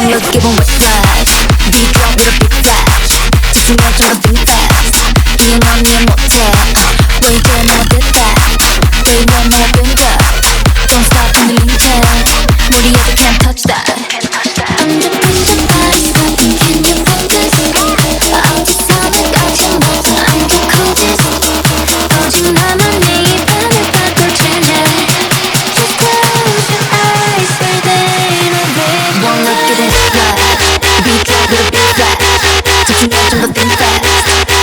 One look, give 'em whiplash. Beat drop with a big flash. 집중력 좀더 think fast. 이해만 이해 못해. 왜 이제 나겠다. 왜 이래 모든 것. Don't stop 흔들린 채. 무리해도 can't touch that. I'm the body button, can you focus? 어디서 나까지 먹어, I'm the coldest. 거짓말만 네 입안을 바꿔주네. Just close your eyes, baby. One look, give 'em whiplash. Beat drop with a big flash. 집중력 좀더 think fast.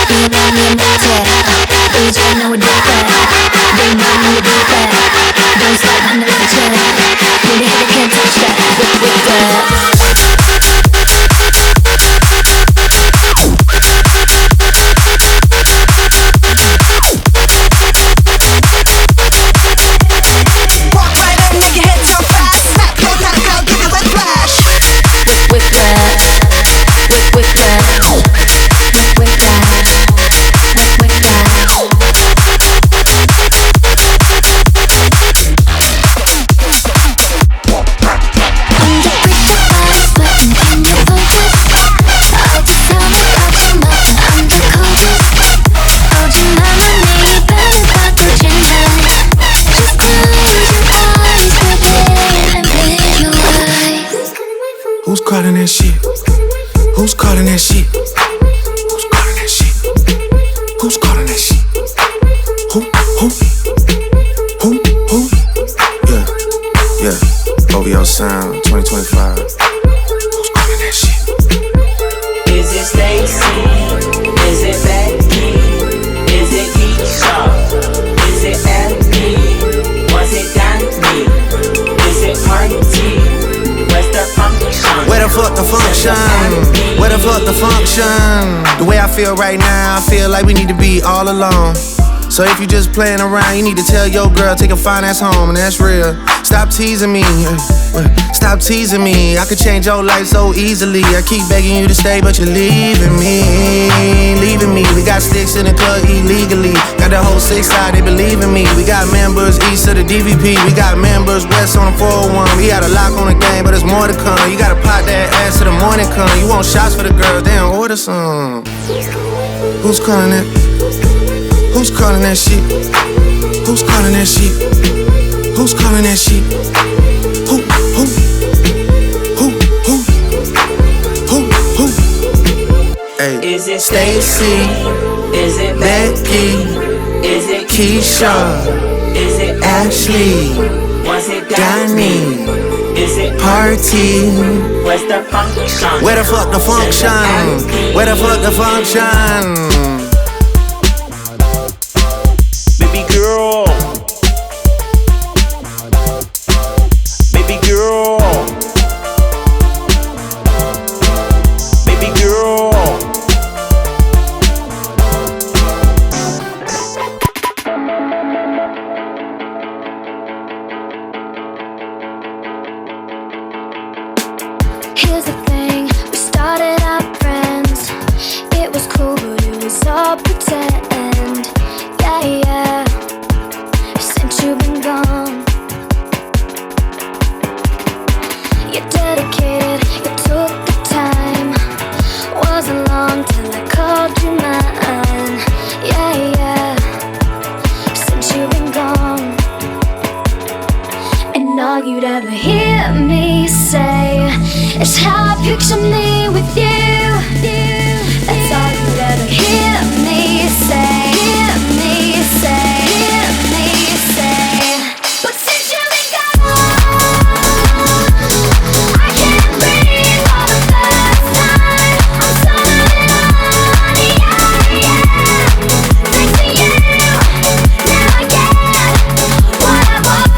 이해만 이해 못해. 이제 너무 different. 내 맘이 different. Don't stop 흔들린 채. 무리해도 can't touch that. With that. Who's calling that shit? Who's calling that shit? Who's calling that shit? Who's calling that shit? Who? Yeah, yeah. OVO Sound 2025. Who's calling that shit? Is it Stacy? Is it Becky? Is it Keisha? Is it Abby? Was it Danny? Is it Party? Where's the function? Where the fuck the function? Where the fuck the function? The way I feel right now, I feel like we need to be all alone. So if you just playing around, you need to tell your girl, take a fine ass home, and that's real. Stop teasing me, stop teasing me. I could change your life so easily. I keep begging you to stay, but you're leaving me, leaving me. We got sticks in the club illegally. Got the whole 6 side, they believe in me. We got members east of the DVP. We got members west on the 401. We got a lock on the game, but there's more to come. You gotta pot that ass till the morning come. You want shots for the girls, then order some. Who's calling that? Who's calling that shit? Who's calling that shit? Who's calling that shit? Who? Hey. Is it Stacy? Is it Becky? Is it Keisha? Is it Ashley? Was it Danny? Is it Party? Where's the function? Where the fuck the function? Where the fuck the function? Baby girl, baby girl, baby girl. Here's the thing, we started out friends. It was cool, but it was all pretend. Yeah. Since you've been gone, you're dedicated, you took the time. Wasn't long till I called you mine. Yeah. Since you've been gone, and all you'd ever hear me say is how I picture me with you. That's all you'd ever hear me say. But since you've been gone, I can't breathe for the first time. I'm suddenly on, yeah. Thanks to you, now I get what I want.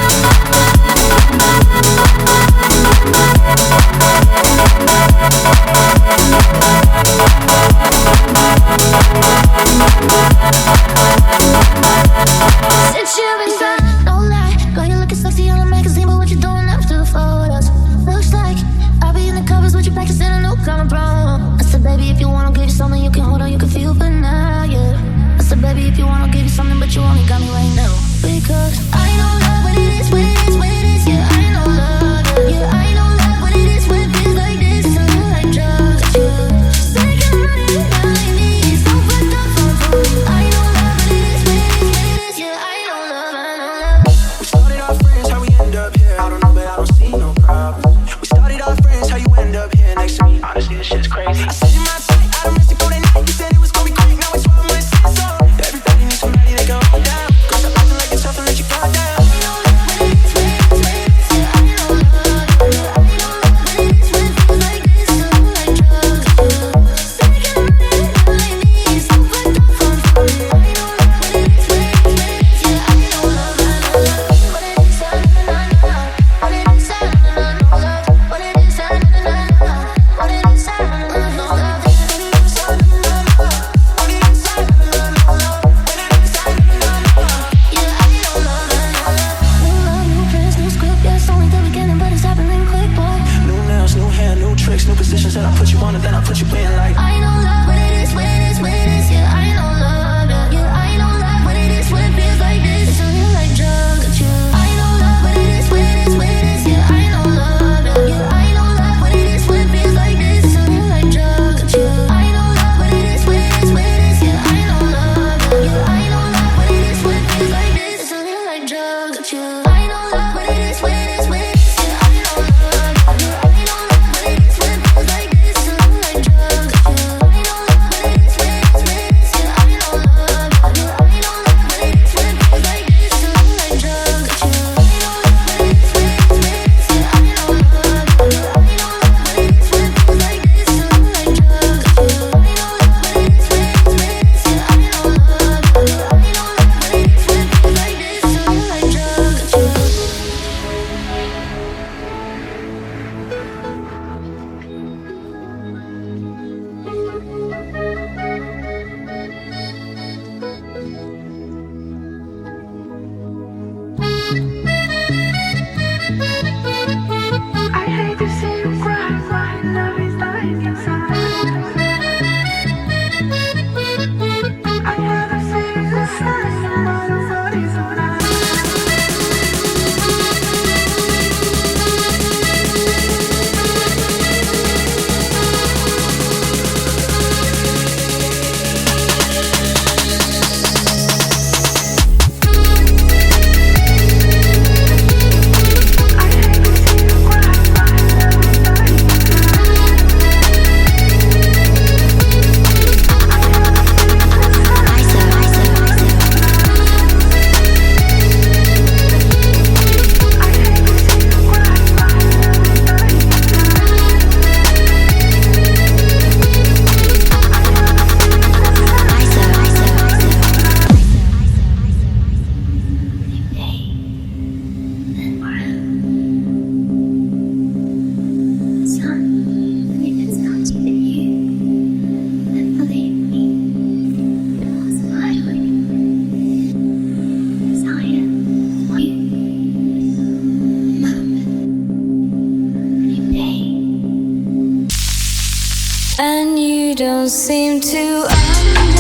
don't seem to understand.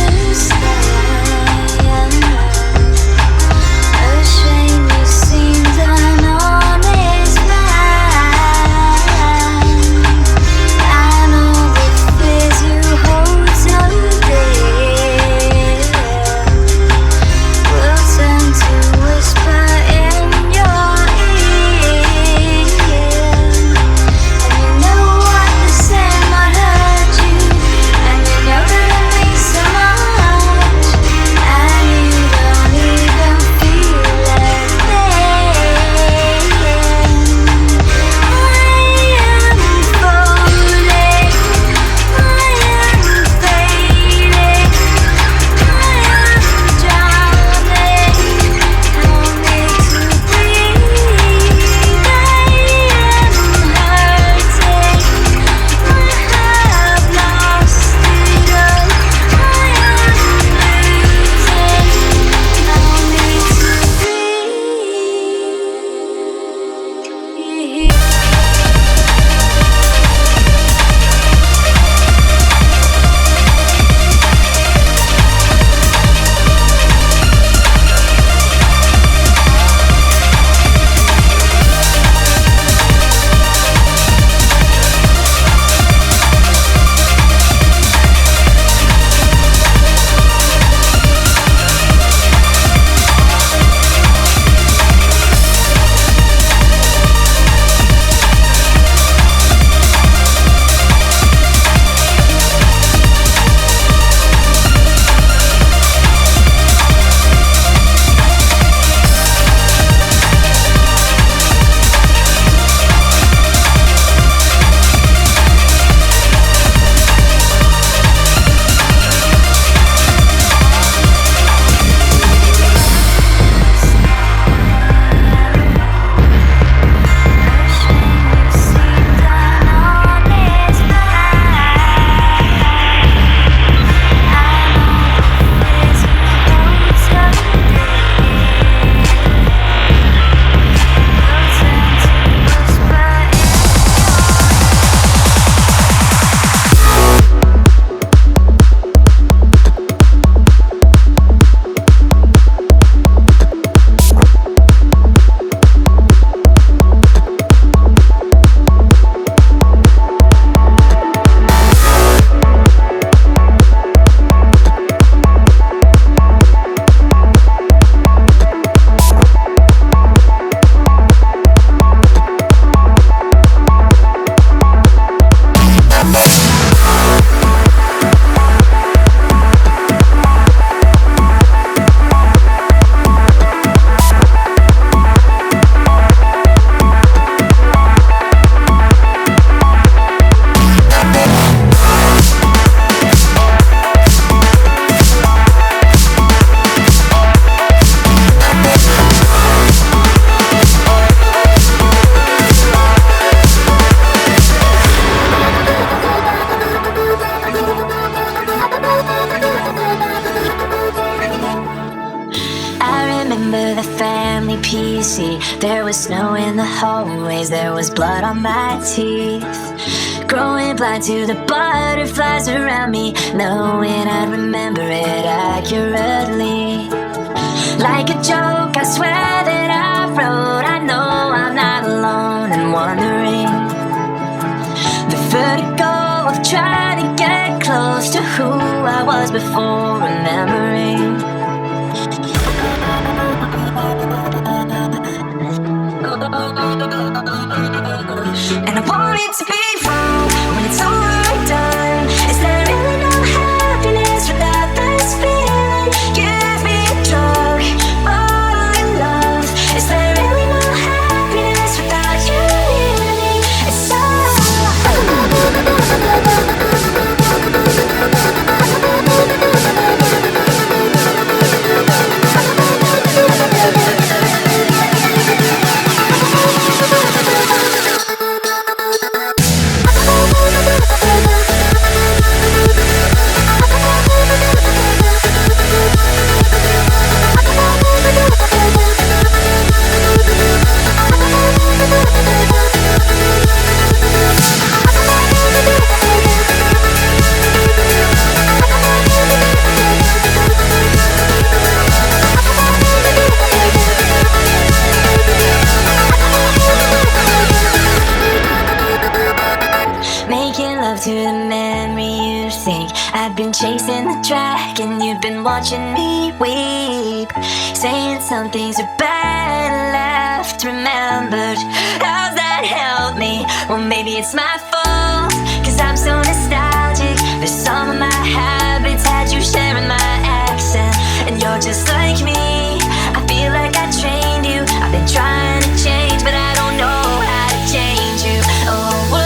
Ashamed you seemed an honest man. I know the fears you hold so dear will turn to whisper in your ear. And you know what the same might hurt you, and you know that it means so much, and you don't even feel a thing. I am falling, I am fading, I am drowning. Help me to breathe. I am hurting, I have lost it all. I am losing. Help me to breathe. I remember the family PC. There was snow in the hallways, there was blood on my teeth. Growing blind to the butterflies around me, knowing I'd remember it accurately. Like a joke, I swear that I wrote. I know I'm not alone in wondering. The vertigo of trying to get close to who I was before remembering. And I want it to be wrong when it's over and done. Is there really no happiness without this feeling? Give me a drug, fall in love. Is there really no happiness without you near me? It's so track and you've been watching me weep, saying some things are better left remembered. How's that help me? Well, maybe it's my fault, cause I'm so nostalgic for some of my habits. Had you sharing my accent, and you're just like me. I feel like I trained you. I've been trying to change, but I don't know how to change you. Oh, whoa.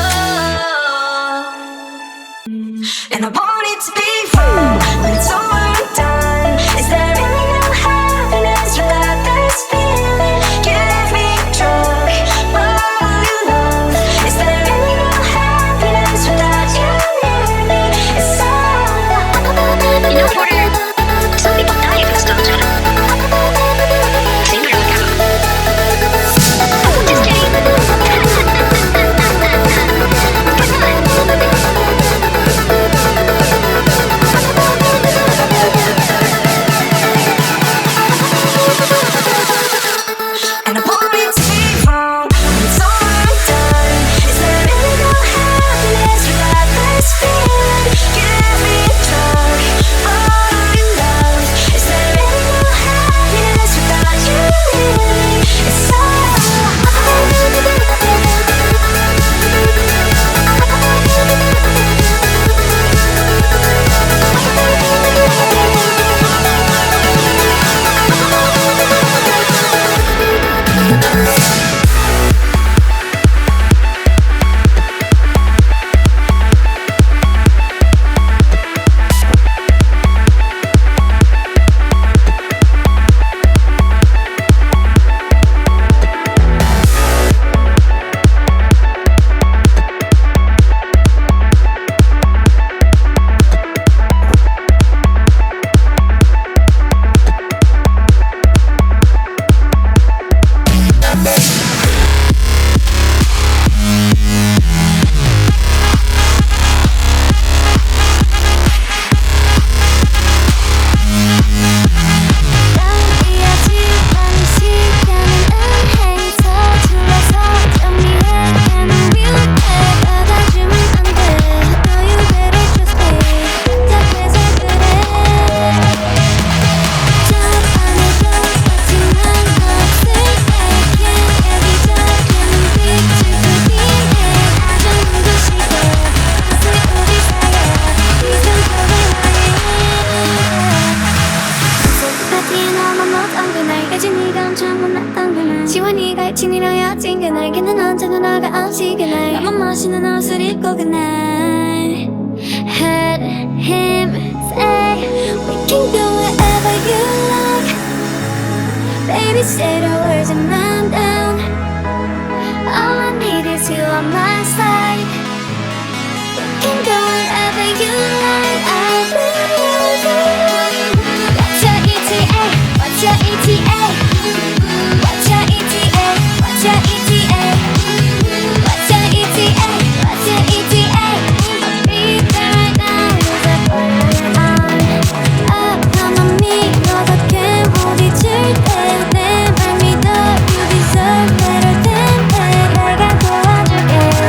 And I want it to be fun when it's over and done. Is there really no happiness without this feeling? Give me a drug, all you love. Is there really no happiness without you near me? It's so. You know, Porter, some people die of nostalgia. Same for Alacamo. Just kidding. And I want it to be fun when it's over and done. Is there really no happiness without this feeling? Give me a drug, all you love. Is there really no happiness without you near me? It's so. 지원이가 친이랑 여친 그날 걔는 언제나 나가 없이 그날 나만 마시는 옷을 입고 그날 Heard him say we can go wherever you like. Baby say the words and I'm down. All I need is you on my side. We can go wherever you like. I'll be with you. What's your ETA? What's your ETA? What's your ETA? What's your ETA? What's your ETA? What's your ETA? Be there right now, is that what I'm 아파만 믿어밖에 못 잊을 때 내 말 믿어. You deserve better than that. 내가 도와줄게.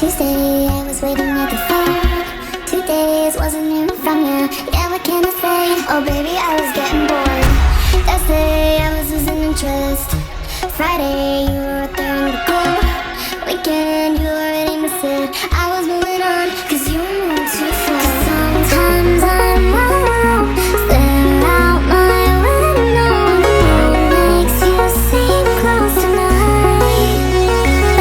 Tuesday, I was waiting at the phone. 2 days, wasn't hearing from ya. Yeah, what can I say? Oh baby, I was getting bored. Thursday, I was losing interest. Friday, you were out there in the cold. Weekend, you already missed it. I was moving on, cause you were moving too fast. Sometimes I'm alone, stare out my window. The moon makes you seem close tonight,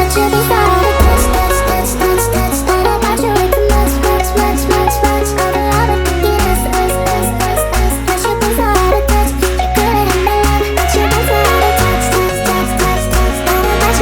but you're beside a touch, touch, touch, touch, touch. Thought about you way too much, much, much, much, much. All the love that you give us, us, us, us, us. But you're beside a touch. You couldn't have my love, but you're beside a touch, touch, touch, touch, touch. Thought about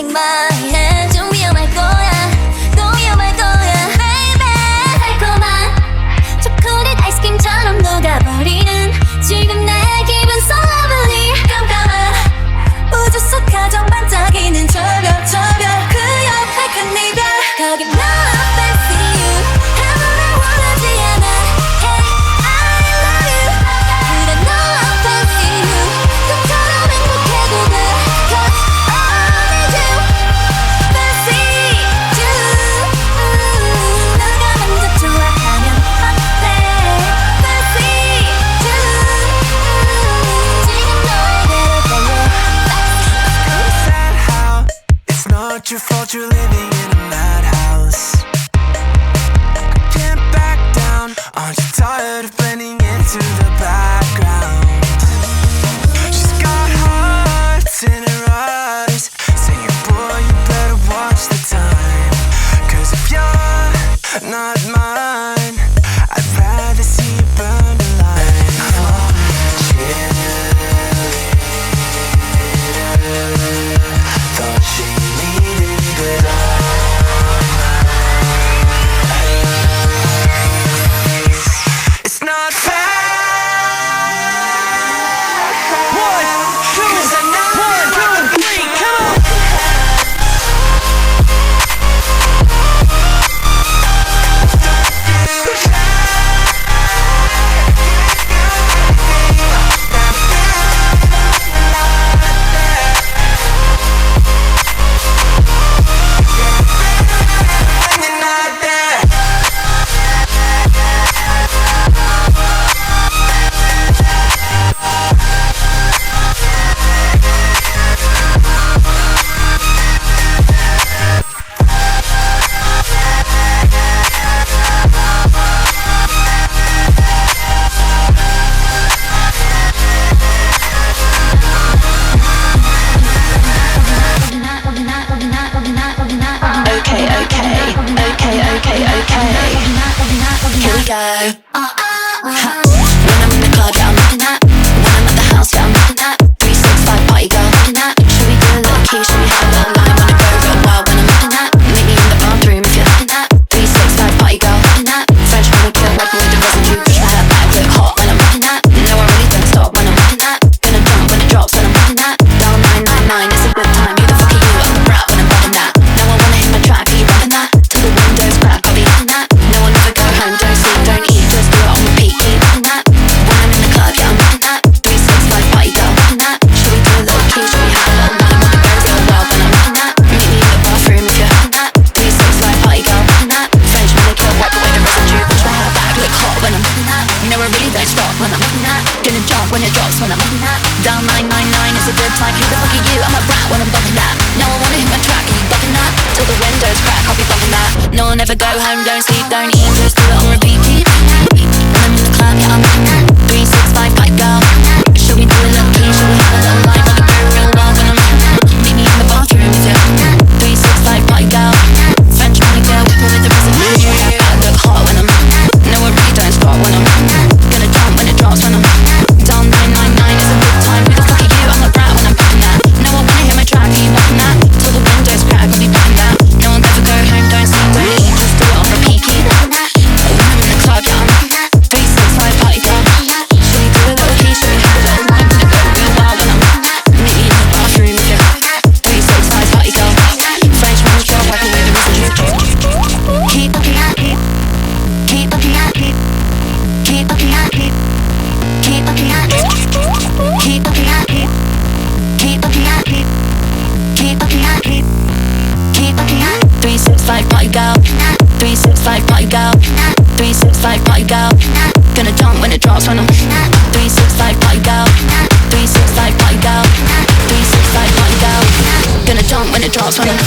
take my hand. 좀 위험할 거야, 또 위험할 거야, baby. 달콤한 초콜릿 아이스크림처럼 녹아버리는 지금 내 기분 so lovely. 깜깜한 우주 속 가장 반짝이는 저별 그 옆에 큰 이별. 거기 no fancy you 아무나 원하지 않아. Hey I love you. 그래 no fancy you 꿈처럼 행복해도 돼. Cause I need you. Fancy you. 누가 먼저 좋아하면 어때. Fancy you. 지금 너에게로 달려. Sad how it's not your fault you're living in a madhouse. I can't back down. Aren't you tired of blending into the background? She's got hearts in her eyes, saying, boy, you better watch the time. 'Cause if you're not mine, I'd rather see you burn alive. Thought she needed glitter. It's not fair. Here we go. When I'm in the club, yeah, I'm looking at. When I'm at the house, yeah, I'm looking at. 365 party girl, looking at. Should we do a little key? Should we have a little line? Wanna go real wild when I'm looking at. Meet me in the bathroom if you're looking at. 365 party girl, looking at. French wanna kill, working with the residue. Push my hair back, look hot when I'm looking at. No, I really don't stop when I'm looking at. Gonna jump when it drops when I'm looking at. Dial 999, it's a good time. Who the fuck are you? I'm a brat when I'm bumping that. No, I wanna hit my track, are you bumping that? Till the windows crack, I'll be hitting that. No, I'll never go home, don't sleep, don't eat, just do it on repeat, keep looking at. When I'm in the club, yeah, I'm looking at. 365 party girl, looking at. Should we do a little key, should we have a little line? Wanna go real wild when I'm looking at. Meet me in the bathroom if you're looking at. 365 party girl, looking at. French wanna kill, wipe away the residue. Push my hair back, look hot when I'm looking at. No, I really don't stop when I'm looking at. Gonna jump when it drops when I'm looking at. Dial 999, it's a good time. Who the fuck are you? I'm a brat when I'm bumping that. No, I wanna hit my track, are you bumping that? Till the windows crack, I'll be bumping that. No, I'll never go home, don't sleep, don't eat, just do it on repeat. When I'm in the club, yeah, I'm looking at. 365 pipe girl. Should we do a little key? Should we have a little line? Wanna go real wild when I'm looking at. Meet me in the bathroom if you're looking at. 365 pipe girl. French wanna girl, whip with the residue. I look hot when I'm looking at. No, I really don't stop when I'm looking at. Gonna jump when it drops when I'm looking at. Dial 999, it's a good time. Who the fuck are you? I'm a brat when I'm looking at. No, I wanna hit my track, are you bumping that? Till the windows crack, I'll be bumping that. No, I'll never go home, don't sleep, don't eat, just do it on repeat, keep looking at. When I'm in the club, yeah, I'm looking at. 365 party girl. Should we do a little key? Should we have a little line? Wanna go real wild when I'm looking at. Meet me in the bathroom if you're looking at. 365 party girl. French wanna kill, wipe away the residue. Keep looking at. Keep looking at. Keep looking at. Keep looking at. Keep looking at. Keep looking at. Keep looking at. Keep looking at. 365 party girl. 365 party girl. 365 party girl. Gonna jump when it drops when I'm 365 party girl. 365 party girl. 365 party girl. Gonna jump when it drops when I'm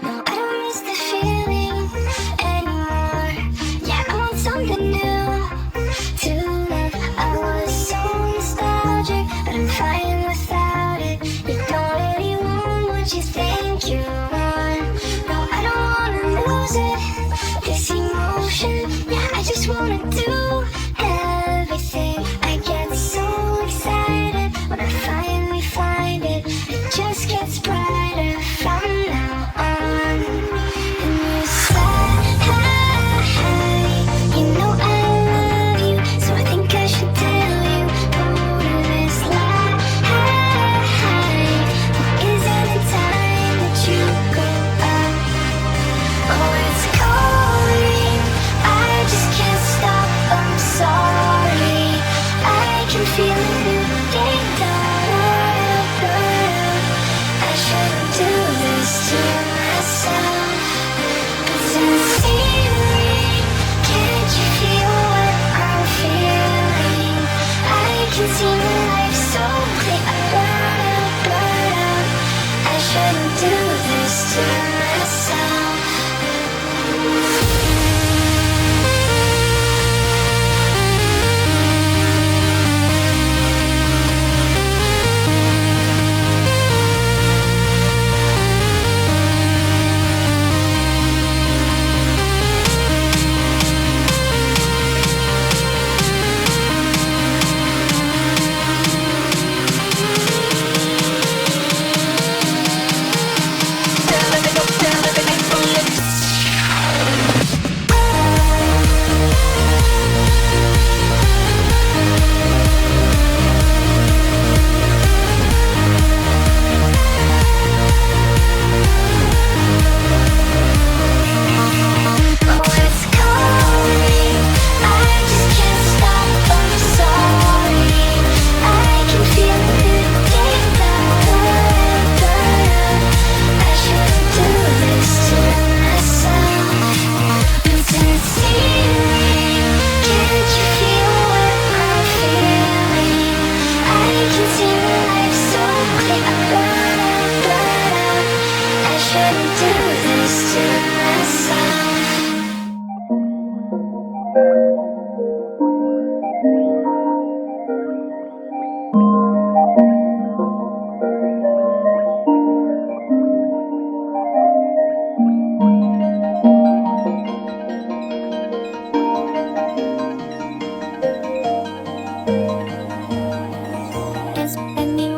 No, I don't miss the feeling anymore. Yeah, I want something new to love. I was so nostalgic, but I'm fine without it. You don't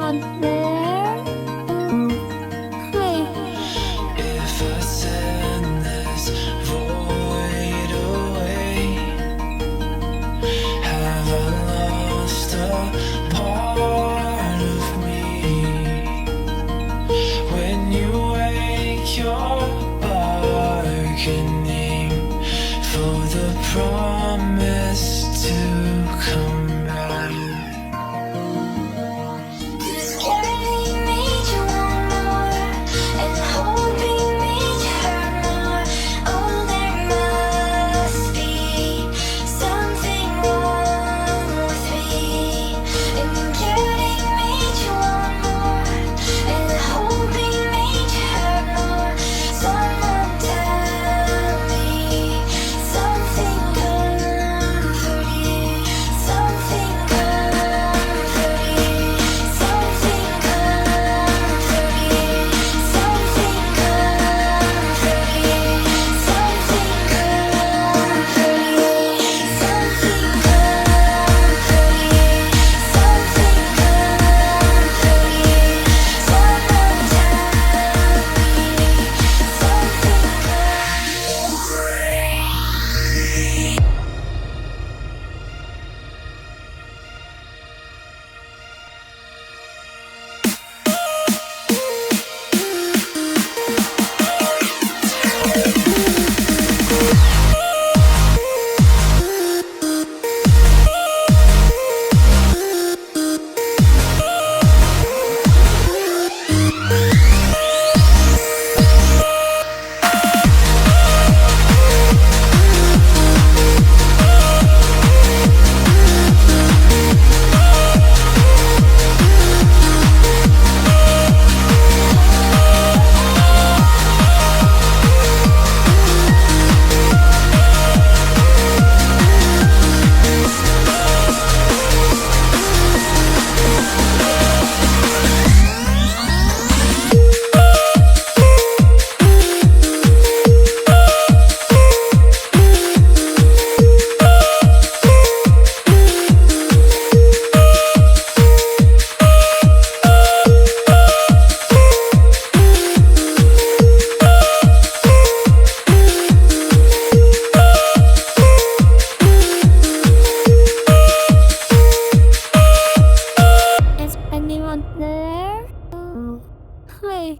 anyone there? Hey. If I send this void away, have I lost a part of me? When you wake, you're bargaining for the promise to come back. Carrying me to want more, and holding me to hurt more. Oh, there must be something wrong with me. And carrying me to want more, and holding me to hurt more. Someone tell me something comforting, something comforting, something comforting, something comforting, something Is anyone there? Hey.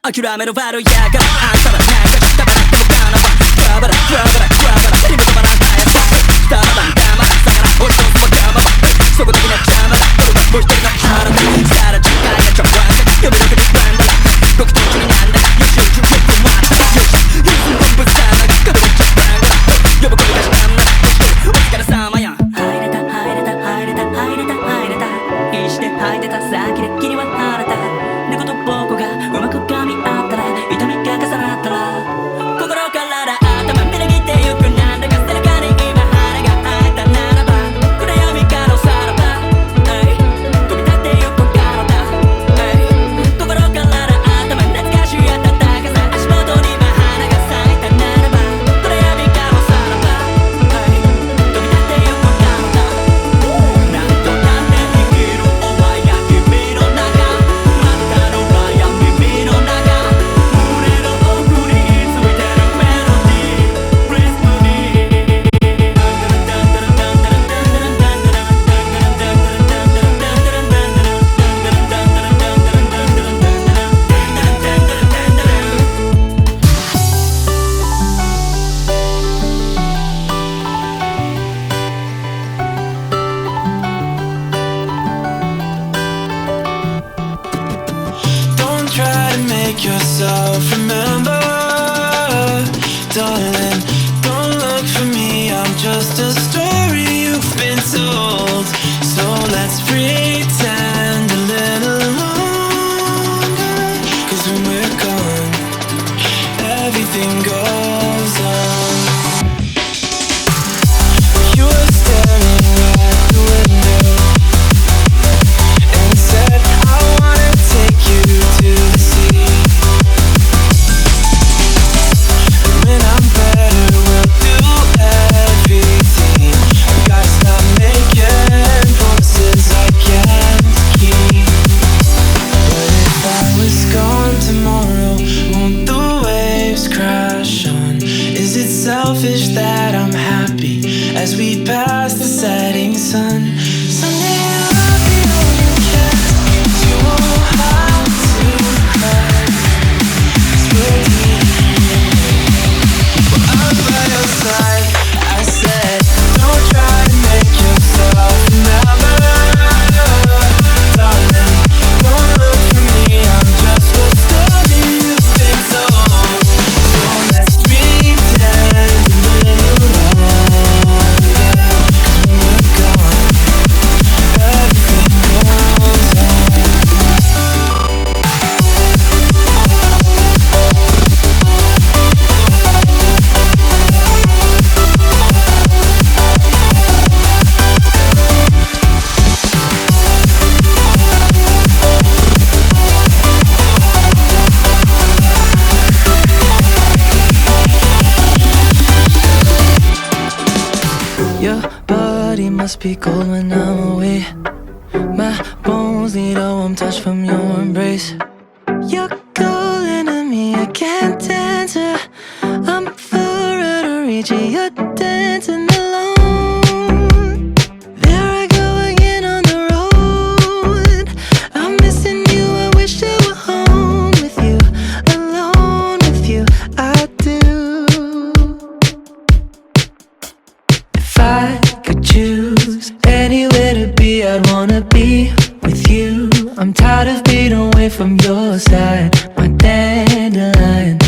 諦める悪いやからあんたらなんかしたばらってもかなばクラバラクラバラクラバラ手にも止まらんたやつだダマバンダマラ魚俺とそもガマバそこだけな邪魔だ俺はもう一人の腹ださらちゃんかやちゃんワンだ呼ぶだけでバンだ僕と一緒になんだよしよしよしもあったよしいつも本部さんが壁にちゃバンだ呼ぶ声がしたんだお疲れ様やん入れた入れた入れた入れた入れた必死で吐いてた先で君は晴れた猫と僕がうまく噛み合ったら痛みが重なったら心から頭みなぎってゆくなんだか背中に今花が開いたならば暗闇からさらば飛び立ってゆく体心から頭懐かしい暖かさ足元に今花が咲いたならば暗闇からさらば飛び立ってゆく体なんとなんで生きるお前や君の中またの前や耳の中胸の奥についてるメロディーリズムにDon't try to make yourself remember, darling. Don't look for me, I'm just a story you've been told. So let's pretend a little longer. 'Cause when we're gone, everything goes on. You were staring at the window and said, I wanna take you to the sea. And when I'm better, we'll do everything. I gotta stop making promises I can't keep. But if I was gone tomorrow, won't the waves crash on? Is it selfish that I'm happy as we pass the setting sun? Someday I'll be all you can. You won't have to cry. 'Cause we're deep. I'm by your side. I said, don't try to make yourself remember, darling. Don't look for me, I'm just a story you've been told. So let's pretend a little longer. 'Cause when we're gone, everything goes on. Your body must be cold when I'm away. My bones need a warm touch from your embrace. You're calling to me, I can't answer. I'm far out of reach, you're dancing alone. There I go again on the road. I'm missing you, I wish I were home with you, alone with you, I do. If I could choose anywhere to be, I'd wanna be with you. I'm tired of being away from your side, my dandelion.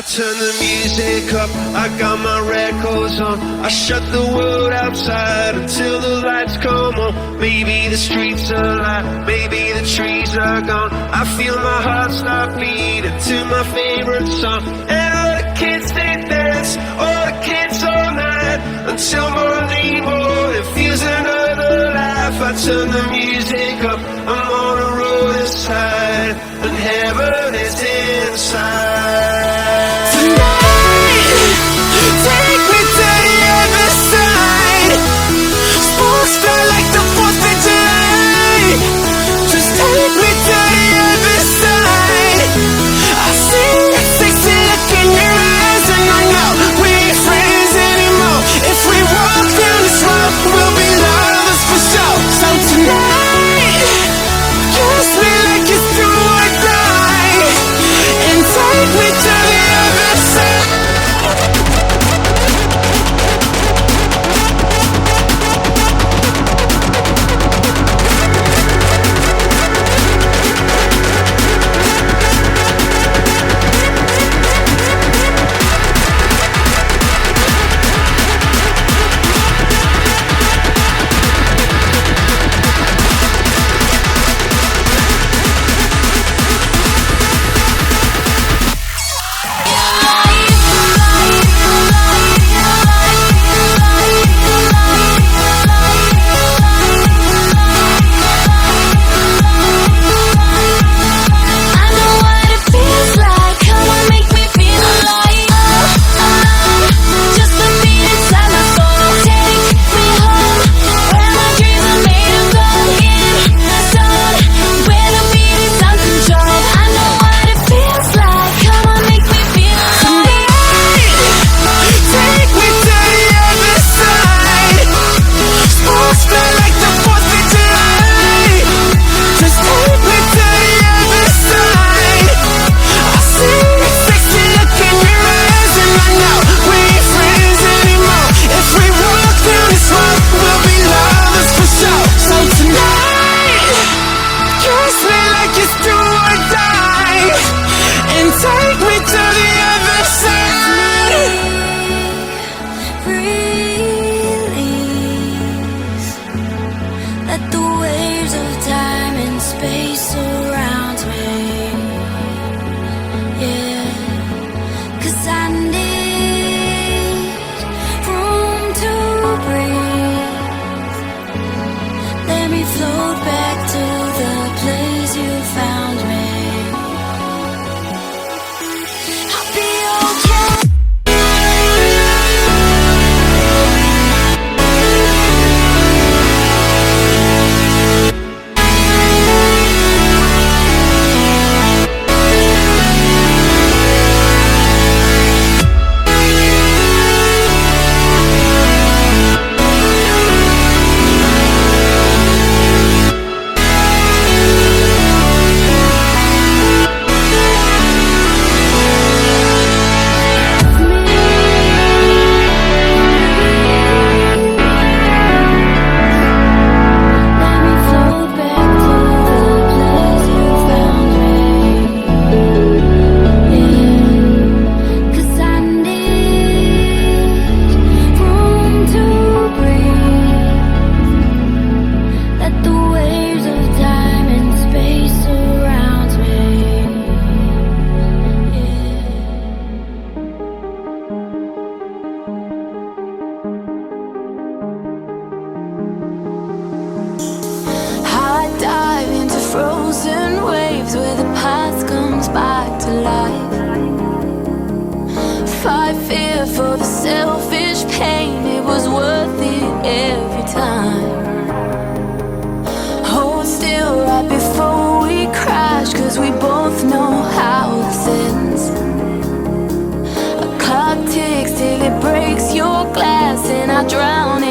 I turn the music up, I got my records on. I shut the world outside until the lights come on. Maybe the streets are alive, maybe the trees are gone. I feel my heart start beating to my favorite song. And all the kids, they dance, all the kids all night, until morning, it feels another life. I turn the music up, I'm on a road inside, and heaven is inside. Take me to the other side. Sparks fly like the 4th of July. Just take me to the other side. I see that sexy look in your eyes, and I know we ain't friends anymore. If we walk down this road, we'll be lovers for sure. So tonight, kiss me like it's do or die, and take me to the other side. Take me to the other side. Release. Let the waves of time and space surround me. Yeah, 'cause I need room to breathe. Let me float back to the place you found me. Frozen waves where the past comes back to life. Fight fear for the selfish pain, it was worth it every time. Hold still right before we crash, 'cause we both know how this ends. A clock ticks till it breaks your glass, and I drown in